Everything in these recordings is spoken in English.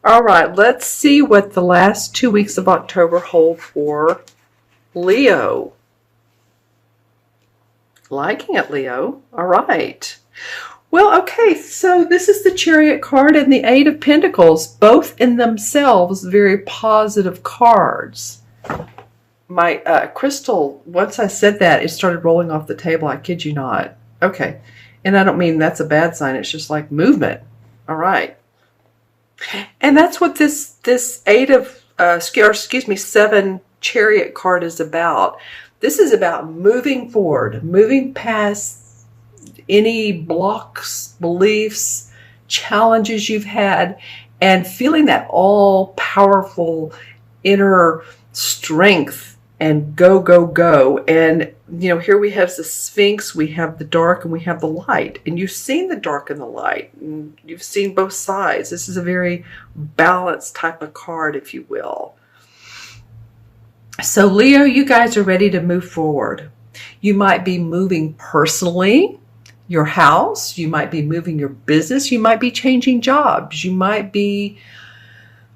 All right, let's see what the last 2 weeks of October hold for Leo. Liking it, Leo. All right. Well, okay, so this is the Chariot card and the Eight of Pentacles, both in themselves very positive cards. My crystal, once I said that, it started rolling off the table. I kid you not. Okay. And I don't mean that's a bad sign. It's just like movement. All right. And that's what this eight of, seven Chariot card is about. This is about moving forward, moving past any blocks, beliefs, challenges you've had, and feeling that all-powerful inner strength and go, go, go. And, here we have the Sphinx, we have the dark, and we have the light. And you've seen the dark and the light, and you've seen both sides. This is a very balanced type of card, if you will. So, Leo, you guys are ready to move forward. You might be moving personally, your house. You might be moving your business. You might be changing jobs. You might be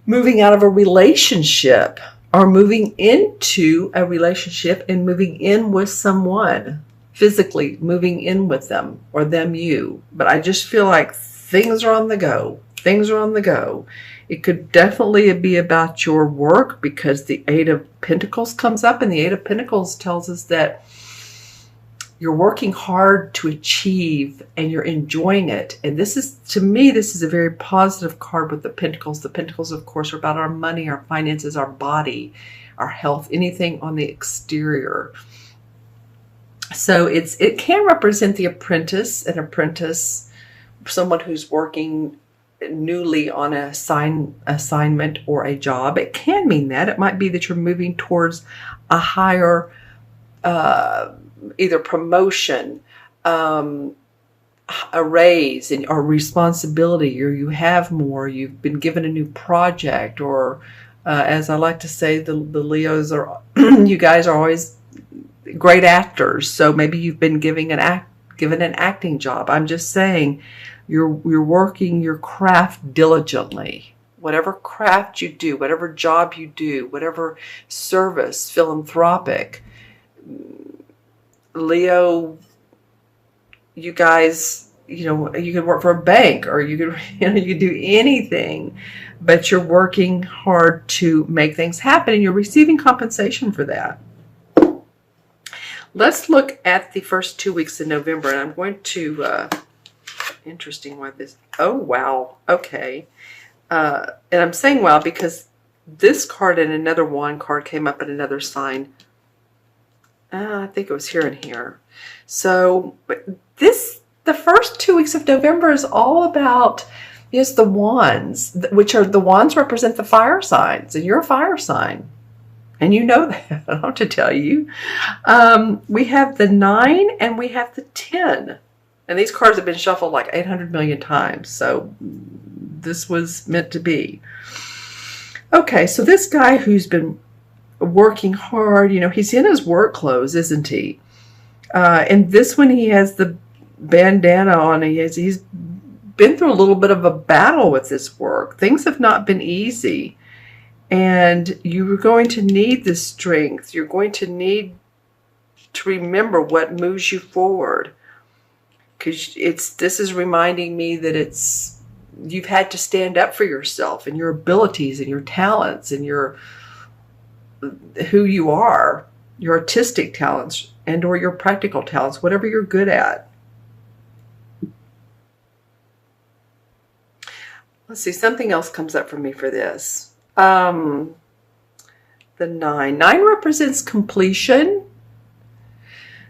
moving out of a relationship, or moving into a relationship and moving in with someone, physically moving in with them, or them you. But I just feel like things are on the go. Things are on the go. It could definitely be about your work, because the Eight of Pentacles comes up, and the Eight of Pentacles tells us that you're working hard to achieve and you're enjoying it. And this is, to me, this is a very positive card with the Pentacles. The Pentacles, of course, are about our money, our finances, our body, our health, anything on the exterior. So it can represent the apprentice, someone who's working newly on an assignment or a job. It can mean that. It might be that you're moving towards a higher either promotion, a raise, or responsibility, or you have more, you've been given a new project, or as I like to say, the Leos are, you guys are always great actors, so maybe you've been given an acting job. I'm just saying, you're working your craft diligently. Whatever craft you do, whatever job you do, whatever service, philanthropic, Leo, you guys, you could work for a bank, or you could do anything, but you're working hard to make things happen, and you're receiving compensation for that. Let's look at the first 2 weeks in November, and I'm going to, interesting what this, oh, wow, okay. And I'm saying wow because this card and another wand card came up in another sign. I think it was here and here. So the first 2 weeks of November is all about, yes, the wands, which are the wands represent the fire signs, and you're a fire sign. And you know that, I don't have to tell you. We have the 9 and we have the 10. And these cards have been shuffled like 800 million times. So this was meant to be. Okay, so this guy who's been working hard, he's in his work clothes, isn't he? And this one, he has the bandana on. He's been through a little bit of a battle with this work. Things have not been easy. And you're going to need this strength. You're going to need to remember what moves you forward. Because this is reminding me that you've had to stand up for yourself and your abilities and your talents and who you are, your artistic talents and or your practical talents, whatever you're good at. Let's see, something else comes up for me for this. The 9. 9 represents completion.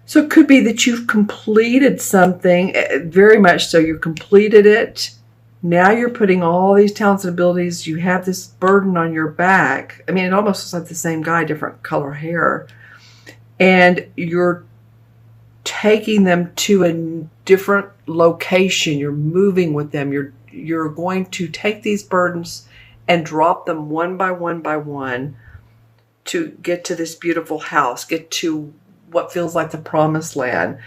So it could be that you've completed something, very much so. You completed it. Now you're putting all these talents and abilities. You have this burden on your back. I mean, it almost looks like the same guy, different color hair. And you're taking them to a different location. You're moving with them. You're going to take these burdens and drop them one by one to get to this beautiful house, get to what feels like the promised land.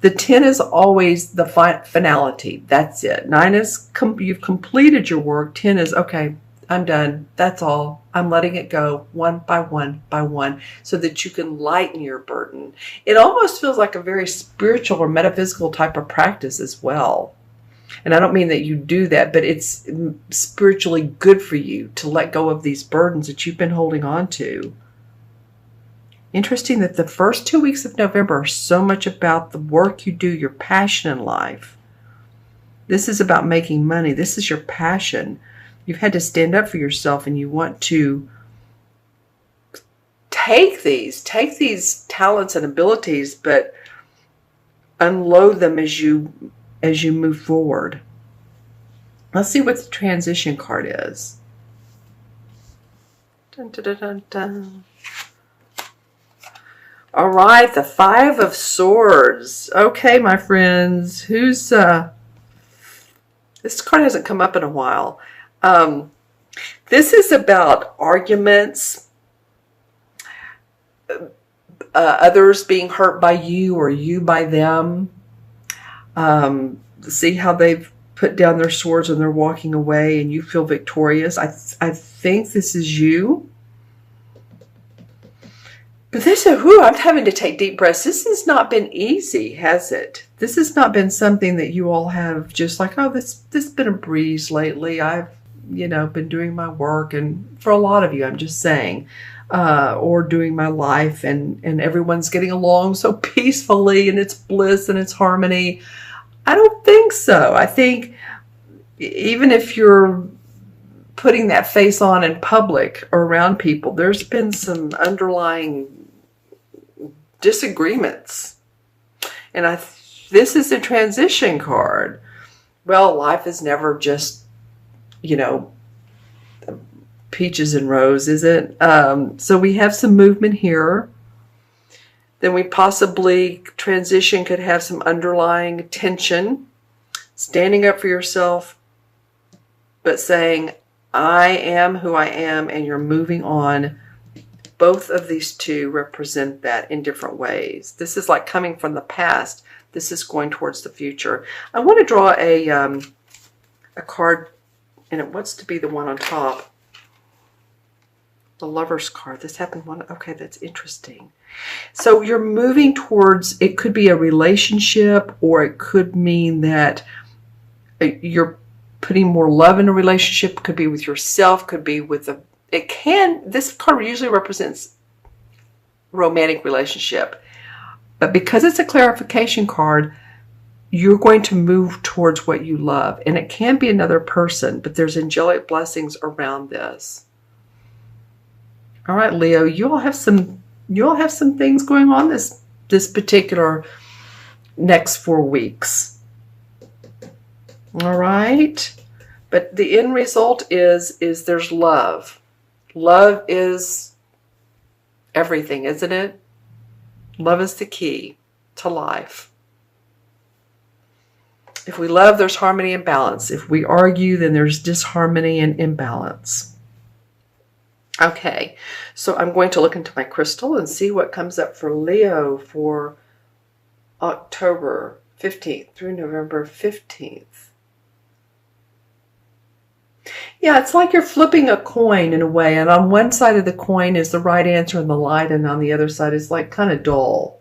The 10 is always the finality. That's it. 9 is you've completed your work. 10 is, okay, I'm done. That's all. I'm letting it go one by one by one so that you can lighten your burden. It almost feels like a very spiritual or metaphysical type of practice as well. And I don't mean that you do that, but it's spiritually good for you to let go of these burdens that you've been holding on to. Interesting that the first 2 weeks of November are so much about the work you do, your passion in life. This is about making money. This is your passion. You've had to stand up for yourself, and you want to take these talents and abilities, but unload them as you move forward. Let's see what the transition card is. Dun, dun, dun, dun, dun. All right, the Five of Swords. Okay, my friends, who's this card hasn't come up in a while. This is about arguments, others being hurt by you or you by them. See how they've put down their swords and they're walking away and you feel victorious. I think this is you. But this is, I'm having to take deep breaths. This has not been easy, has it? This has not been something that you all have just like, oh, this has been a breeze lately. I've, been doing my work. And for a lot of you, I'm just saying, or doing my life and everyone's getting along so peacefully and it's bliss and it's harmony. I don't think so. I think even if you're putting that face on in public or around people, there's been some underlying disagreements. And this is a transition card. Well, life is never just, peaches and roses, is it? So we have some movement here. Then we possibly, transition could have some underlying tension. Standing up for yourself, but saying, I am who I am, and you're moving on. Both of these two represent that in different ways. This is like coming from the past. This is going towards the future. I want to draw a card, and it wants to be the one on top. The Lover's card. This happened one. Okay, that's interesting. So you're moving towards, it could be a relationship, or it could mean that you're putting more love in a relationship. Could be with yourself, could be with this card usually represents romantic relationship. But because it's a clarification card, you're going to move towards what you love. And it can be another person, but there's angelic blessings around this. All right, Leo, you all have some things going on this particular next 4 weeks. All right. But the end result is there's love. Love is everything, isn't it? Love is the key to life. If we love, there's harmony and balance. If we argue, then there's disharmony and imbalance. Okay, so I'm going to look into my crystal and see what comes up for Leo for October 15th through November 15th. Yeah, it's like you're flipping a coin in a way, and on one side of the coin is the right answer and the light, and on the other side is like kind of dull.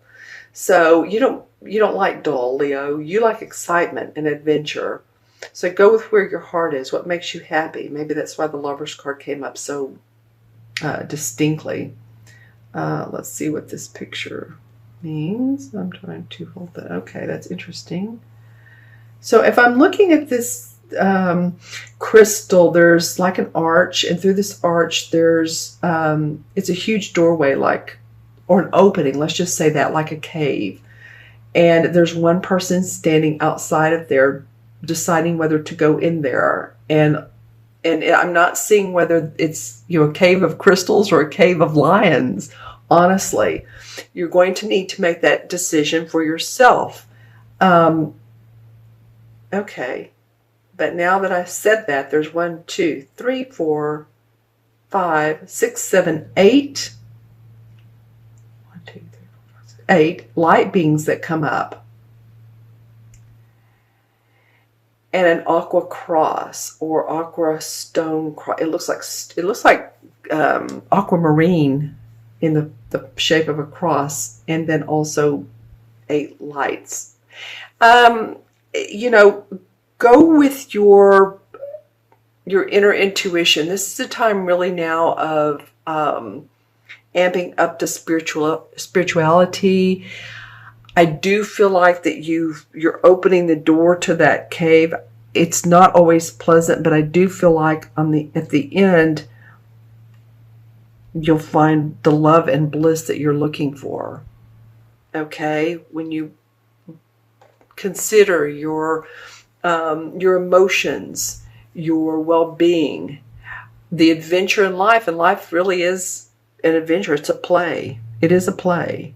So you don't like dull, Leo. You like excitement and adventure. So go with where your heart is, what makes you happy. Maybe that's why the Lover's card came up so distinctly. Let's see what this picture means. I'm trying to hold that. Okay, that's interesting. So if I'm looking at this crystal, there's like an arch, and through this arch there's it's a huge doorway, or an opening, let's just say that, like a cave, and there's one person standing outside of there deciding whether to go in there, and I'm not seeing whether it's a cave of crystals or a cave of lions. Honestly, you're going to need to make that decision for yourself. Okay. But now that I've said that, there's 1, 2, 3, 4, 5, 6, 7, 8. 1, 2, 3, 4, 5, 6, 8 light beings that come up. and an aqua cross or aqua stone cross. It looks like aquamarine in the shape of a cross, and then also 8 lights. You know, go with your inner intuition. This is a time really now of amping up the spirituality. I do feel like that you're opening the door to that cave. It's not always pleasant, but I do feel like at the end you'll find the love and bliss that you're looking for. Okay, when you consider your emotions, your well-being, the adventure in life, and life really is an adventure. It's a play. It is a play.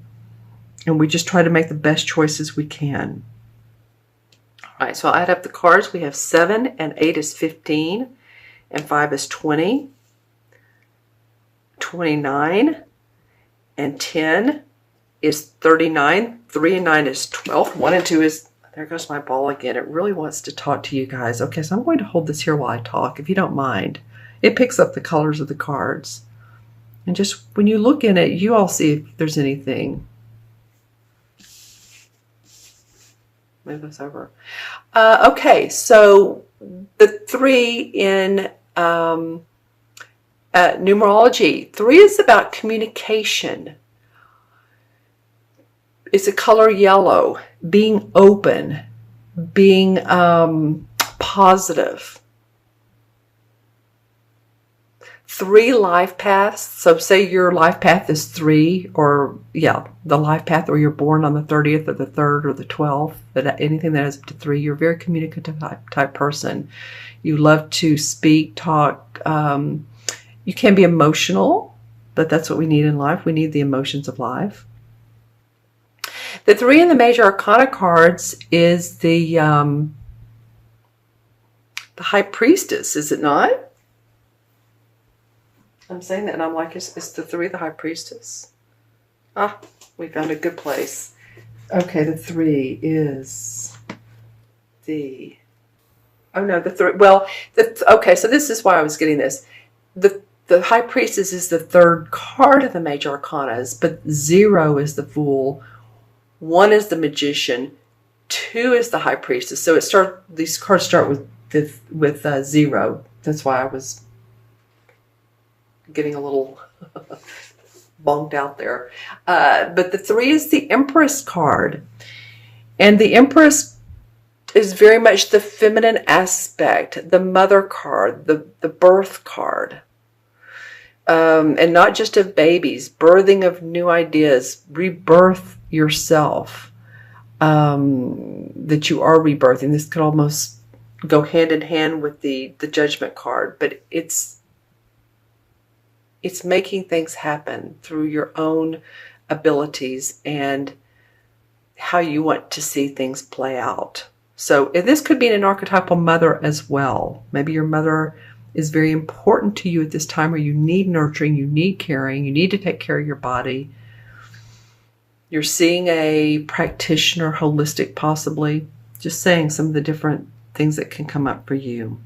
And we just try to make the best choices we can. All right, so I'll add up the cards. We have 7 and 8 is 15, and 5 is 20, 29, and 10 is 39. 3 and 9 is 12. 1 and 2 is, there goes my ball again. It really wants to talk to you guys. Okay, so I'm going to hold this here while I talk, if you don't mind. It picks up the colors of the cards. And just when you look in it, you all see if there's anything. Move this over. Okay, so the 3 in numerology. 3 is about communication. It's a color yellow, being open, being positive. 3 life paths. So say your life path is 3, or the life path, or you're born on the 30th or the 3rd or the 12th, but anything that is up to 3, you're a very communicative type person. You love to speak, talk. You can be emotional, but that's what we need in life. We need the emotions of life. The 3 in the major arcana cards is the High Priestess, is it not? I'm saying that and I'm like, is the 3 the High Priestess? Ah, we found a good place. Okay, the 3 is the... Oh no, the 3... Well, okay, so this is why I was getting this. The High Priestess is the 3rd card of the major arcanas, but 0 is the Fool, 1 is the Magician, 2 is the High Priestess. So these cards start with 0. That's why I was getting a little bonked out there. But the 3 is the Empress card. And the Empress is very much the feminine aspect, the mother card, the birth card. And not just of babies, birthing of new ideas, rebirth yourself, that you are rebirthing. This could almost go hand in hand with the Judgment card, but it's making things happen through your own abilities and how you want to see things play out. So this could be an archetypal mother as well. Maybe your mother is very important to you at this time, where you need nurturing, you need caring, you need to take care of your body. You're seeing a practitioner, holistic possibly. Just saying some of the different things that can come up for you.